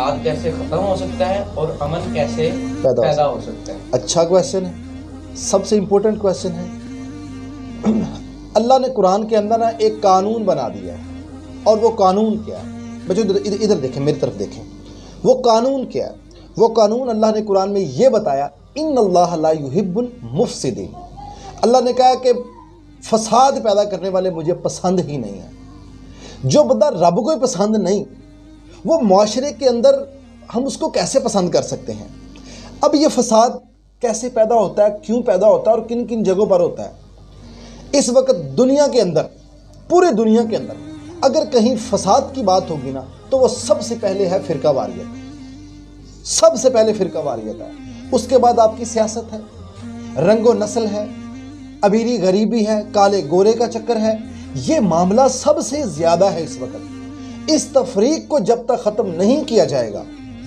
فساد کیسے ختم ہو سکتا ہے اور امن کیسے پیدا ہو سکتا ہے؟ اچھا کویسچن ہے، سب سے امپورٹنٹ کویسچن ہے۔ اللہ نے قرآن کے اندر نا ایک قانون بنا دیا ہے، اور وہ قانون کیا ہے؟ بچوں ادھر دیکھیں، میری طرف دیکھیں، وہ قانون کیا ہے؟ وہ قانون اللہ نے قرآن میں یہ بتایا، ان اللہ لا یحب المفسدین۔ اللہ نے کہا کہ فساد پیدا کرنے والے مجھے پسند ہی نہیں ہیں۔ جو بندہ رب کو ہی پسند نہیں، وہ معاشرے کے اندر ہم اس کو کیسے پسند کر سکتے ہیں؟ اب یہ فساد کیسے پیدا ہوتا ہے، کیوں پیدا ہوتا ہے، اور کن کن جگہوں پر ہوتا ہے؟ اس وقت دنیا کے اندر، پورے دنیا کے اندر اگر کہیں فساد کی بات ہوگی نا، تو وہ سب سے پہلے ہے فرقہ واریت۔ سب سے پہلے فرقہ واریت ہے، اس کے بعد آپ کی سیاست ہے، رنگ و نسل ہے، امیری غریبی ہے، کالے گورے کا چکر ہے۔ یہ معاملہ سب سے زیادہ ہے اس وقت۔ اس تفریق کو جب تک ختم نہیں کیا جائے گا،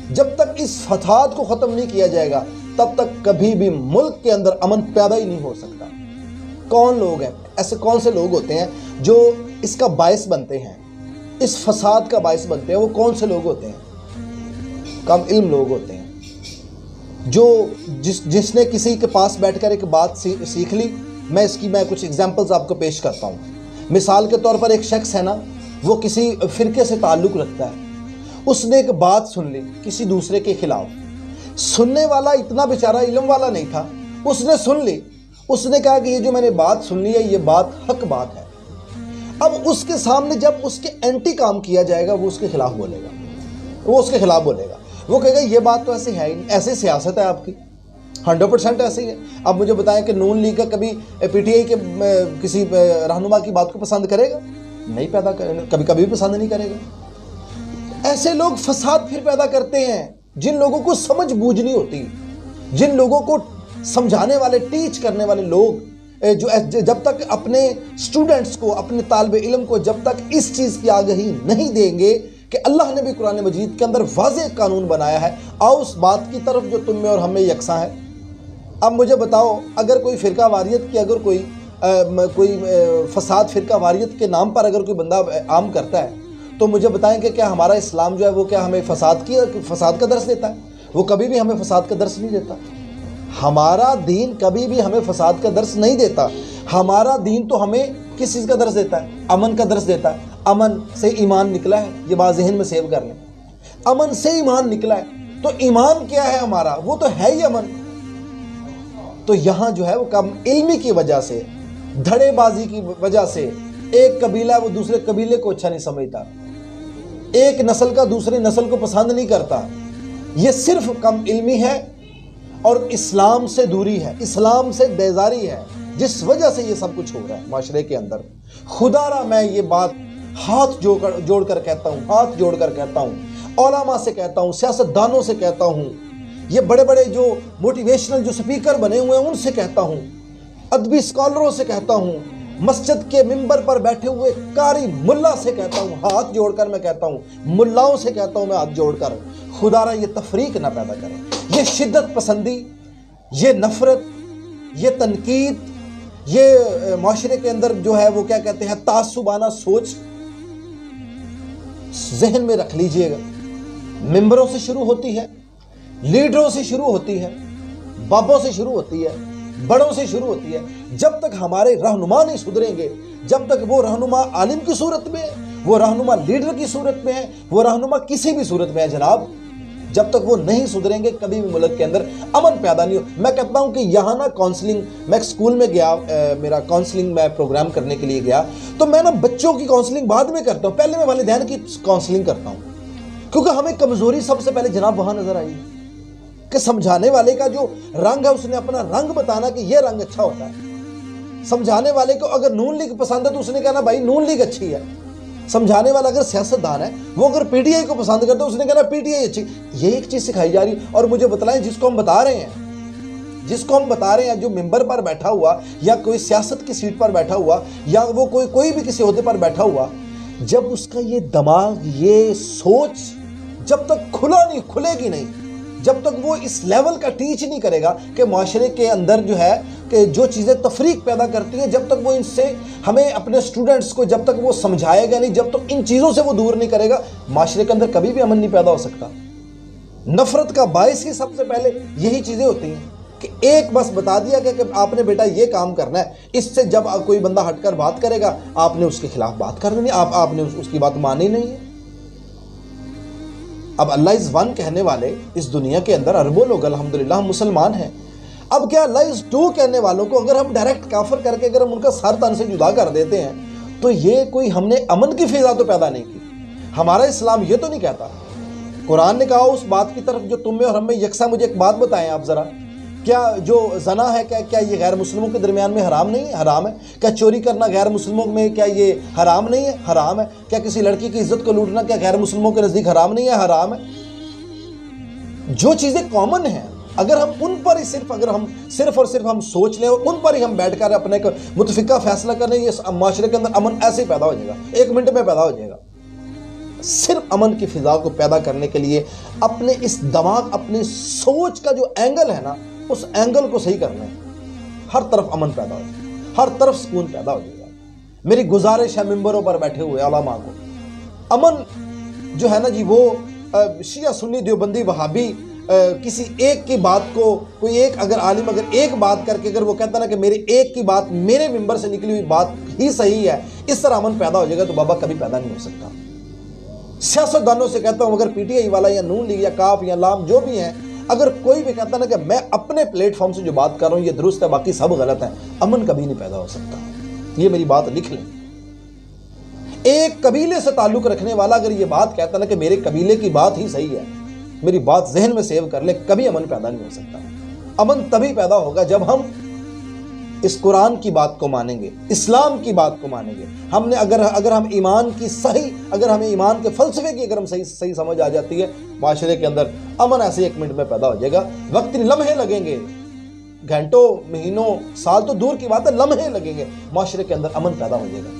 جب تک اس فساد کو ختم نہیں کیا جائے گا، تب تک کبھی بھی ملک کے اندر امن پیدا ہی نہیں ہو سکتا۔ کون لوگ ہیں ایسے، کون سے لوگ ہوتے ہیں جو اس کا باعث بنتے ہیں، اس فساد کا باعث بنتے ہیں؟ وہ کون سے لوگ ہوتے ہیں؟ کم علم لوگ ہوتے ہیں، جو جس نے کسی کے پاس بیٹھ کر ایک بات سیکھ لی۔ میں کچھ ایگزامپلز آپ کو پیش کرتا ہوں۔ مثال کے طور پر ایک شخص ہے نا، وہ کسی فرقے سے تعلق رکھتا ہے، اس نے ایک بات سن لی کسی دوسرے کے خلاف۔ سننے والا اتنا بیچارہ علم والا نہیں تھا، اس نے سن لی، اس نے کہا کہ یہ جو میں نے بات سن لی ہے، یہ بات حق بات ہے۔ اب اس کے سامنے جب اس کے اینٹی کام کیا جائے گا، وہ اس کے خلاف بولے گا، وہ کہے گا یہ بات تو ایسے ہے ہی نہیں، ایسے سیاست ہے آپ کی، 100% ایسے ہی ہے۔ اب مجھے بتائیں کہ نون لیگ کا کبھی پی ٹی آئی کے کسی رہنما کی بات کو پسند کرے گا؟ نہیں، کبھی پسند نہیں کرے گا۔ ایسے لوگ فساد پھر پیدا کرتے ہیں، جن لوگوں کو سمجھ بوجھ نہیں ہوتی، جن لوگوں کو سمجھانے والے، ٹیچ کرنے والے لوگ، جو جب تک اپنے سٹوڈنٹس کو، اپنے طالب علم کو جب تک اس چیز کی آگہی نہیں دیں گے کہ اللہ نے بھی قرآن مجید کے اندر واضح قانون بنایا ہے، آؤ اس بات کی طرف جو تم میں اور ہم میں یکساں ہے۔ اب مجھے بتاؤ، اگر کوئی فرقہ واریت کی، اگر کوئی فساد فرقہ واریت کے نام پر اگر کوئی بندہ عام کرتا ہے، تو مجھے بتائیں کہ کیا ہمارا اسلام جو ہے وہ کیا ہمیں فساد کا درس دیتا ہے؟ وہ کبھی بھی ہمیں فساد کا درس نہیں دیتا۔ ہمارا دین کبھی بھی ہمیں فساد کا درس نہیں دیتا۔ ہمارا دین تو ہمیں کس چیز کا درس دیتا ہے؟ امن کا درس دیتا ہے۔ امن سے ایمان نکلا ہے، یہ بات ذہن میں سیو کر لیں، امن سے ایمان نکلا ہے۔ تو ایمان کیا ہے ہمارا؟ وہ تو ہے ہی امن۔ تو یہاں جو ہے وہ کم علمی کی وجہ سے، دھڑے بازی کی وجہ سے، ایک قبیلہ وہ دوسرے قبیلے کو اچھا نہیں سمجھتا، ایک نسل کا دوسری نسل کو پسند نہیں کرتا۔ یہ صرف کم علمی ہے اور اسلام سے دوری ہے، اسلام سے بیزاری ہے، جس وجہ سے یہ سب کچھ ہو رہا ہے معاشرے کے اندر۔ خدا را میں یہ بات ہاتھ جوڑ کر کہتا ہوں، علماء سے کہتا ہوں، سیاستدانوں سے کہتا ہوں، یہ بڑے بڑے جو موٹیویشنل جو سپیکر بنے ہوئے ہیں ان سے کہتا ہوں، ادبی اسکالروں سے کہتا ہوں، مسجد کے ممبر پر بیٹھے ہوئے قاری ملا سے کہتا ہوں، ہاتھ جوڑ کر میں کہتا ہوں، ملاؤں سے کہتا ہوں میں ہاتھ جوڑ کر، خدا را یہ تفریق نہ پیدا کریں، یہ شدت پسندی، یہ نفرت، یہ تنقید، یہ معاشرے کے اندر جو ہے وہ کیا کہتے ہیں تعصبانہ سوچ ذہن میں رکھ لیجئے گا۔ ممبروں سے شروع ہوتی ہے، لیڈروں سے شروع ہوتی ہے، بابوں سے شروع ہوتی ہے، بڑوں سے شروع ہوتی ہے۔ جب تک ہمارے رہنما نہیں سدھریں گے، جب تک وہ رہنما عالم کی صورت میں ہے، وہ رہنما لیڈر کی صورت میں ہے، وہ رہنما کسی بھی صورت میں ہے جناب، جب تک وہ نہیں سدھریں گے کبھی بھی ملک کے اندر امن پیدا نہیں ہو۔ میں کہتا ہوں کہ یہاں نا کاؤنسلنگ، میں ایک سکول میں گیا، میرا کاؤنسلنگ میں پروگرام کرنے کے لیے گیا، تو میں نا بچوں کی کاؤنسلنگ بعد میں کرتا ہوں، پہلے میں والدین کی کاؤنسلنگ کرتا ہوں، کیونکہ ہمیں کمزوری سب سے پہلے جناب وہاں نظر آئی کہ سمجھانے والے کا جو رنگ ہے اس نے اپنا رنگ بتانا کہ یہ رنگ اچھا ہوتا ہے۔ سمجھانے والے کو اگر نون لیگ پسند ہے تو اس نے کہنا بھائی نون لیگ اچھی ہے۔ سمجھانے والا اگر سیاستدان ہے، وہ اگر پی ٹی آئی کو پسند کرتا ہے اس نے کہنا پی ٹی آئی اچھی۔ یہ ایک چیز سکھائی جا رہی ہے۔ اور مجھے بتلائیں، جس کو ہم بتا رہے ہیں جو ممبر پر بیٹھا ہوا یا کوئی سیاست کی سیٹ پر بیٹھا ہوا یا وہ کوئی بھی کسی عہدے پر بیٹھا ہوا، جب اس کا یہ دماغ، یہ سوچ جب تک کھلے گی نہیں، جب تک وہ اس لیول کا ٹیچ نہیں کرے گا کہ معاشرے کے اندر جو ہے کہ جو چیزیں تفریق پیدا کرتی ہیں، جب تک وہ ان سے ہمیں اپنے سٹوڈنٹس کو جب تک وہ سمجھائے گا نہیں، جب تک ان چیزوں سے وہ دور نہیں کرے گا، معاشرے کے اندر کبھی بھی امن نہیں پیدا ہو سکتا۔ نفرت کا باعث ہی سب سے پہلے یہی چیزیں ہوتی ہیں کہ ایک بس بتا دیا کہ آپ نے بیٹا یہ کام کرنا ہے، اس سے جب کوئی بندہ ہٹ کر بات کرے گا آپ نے اس کے خلاف بات کرنی نہیں، آپ نے اس کی بات مانی نہیں ہے۔ اب اللہ از ون کہنے والے اس دنیا کے اندر اربوں لوگ الحمدللہ ہم مسلمان ہیں۔ اب کیا اللہ از ٹو کہنے والوں کو اگر ہم ڈائریکٹ کافر کر کے اگر ہم ان کا سر تن سے جدا کر دیتے ہیں تو یہ کوئی ہم نے امن کی فضا تو پیدا نہیں کی۔ ہمارا اسلام یہ تو نہیں کہتا۔ قرآن نے کہا اس بات کی طرف جو تم میں اور ہم میں یکساں، مجھے ایک بات بتائیں آپ ذرا، کیا جو زنا ہے کیا یہ غیر مسلموں کے درمیان میں حرام نہیں ہے؟ حرام ہے۔ کیا چوری کرنا غیر مسلموں میں کیا یہ حرام نہیں ہے؟ حرام ہے۔ کیا کسی لڑکی کی عزت کو لوٹنا کیا غیر مسلموں کے نزدیک حرام نہیں ہے؟ حرام ہے۔ جو چیزیں کامن ہیں اگر ہم ان پر ہی صرف اور صرف ہم سوچ لیں اور ان پر ہی ہم بیٹھ کر اپنے متفقہ فیصلہ کریں، یہ معاشرے کے اندر امن ایسے ہی پیدا ہو جائے گا، 1 منٹ میں پیدا ہو جائے گا۔ صرف امن کی فضا کو پیدا کرنے کے لیے اپنے اس دماغ، اپنی سوچ کا جو اینگل ہے نا، اس اینگل کو صحیح کرنا ہے، ہر طرف امن پیدا ہو جائے گا، ہر طرف سکون پیدا ہو جائے گا۔ میری گزارش ہے ممبروں پر بیٹھے ہوئے علماء کو، امن جو ہے نا جی وہ شیعہ سنی دیوبندی وہابی کسی ایک کی بات کو کوئی ایک اگر عالم اگر ایک بات کر کے اگر وہ کہتا نا کہ میری ایک کی بات میرے ممبر سے نکلی ہوئی بات ہی صحیح ہے، اس طرح امن پیدا ہو جائے گا، تو بابا کبھی پیدا نہیں ہو سکتا۔ سیاستدانوں سے کہتا ہوں اگر پی ٹی آئی والا یا نون لیگ یا کاف یا لام جو بھی ہیں، اگر کوئی بھی کہتا نا کہ میں اپنے پلیٹ فارم سے جو بات کر رہا ہوں یہ درست ہے باقی سب غلط ہیں، امن کبھی نہیں پیدا ہو سکتا۔ یہ میری بات لکھ لیں۔ ایک قبیلے سے تعلق رکھنے والا اگر یہ بات کہتا نا کہ میرے قبیلے کی بات ہی صحیح ہے، میری بات ذہن میں سیو کر لیں، کبھی امن پیدا نہیں ہو سکتا۔ امن تبھی پیدا ہوگا جب ہم اس قرآن کی بات کو مانیں گے، اسلام کی بات کو مانیں گے۔ ہم نے اگر ہم ایمان کی اگر ہمیں ایمان کے فلسفے کی اگر ہم صحیح سمجھ آ جاتی ہے، معاشرے کے اندر امن ایسے 1 منٹ میں پیدا ہو جائے گا۔ وقت لمحے لگیں گے، گھنٹوں، مہینوں، سال تو دور کی بات ہے، لمحے لگیں گے، معاشرے کے اندر امن پیدا ہو جائے گا۔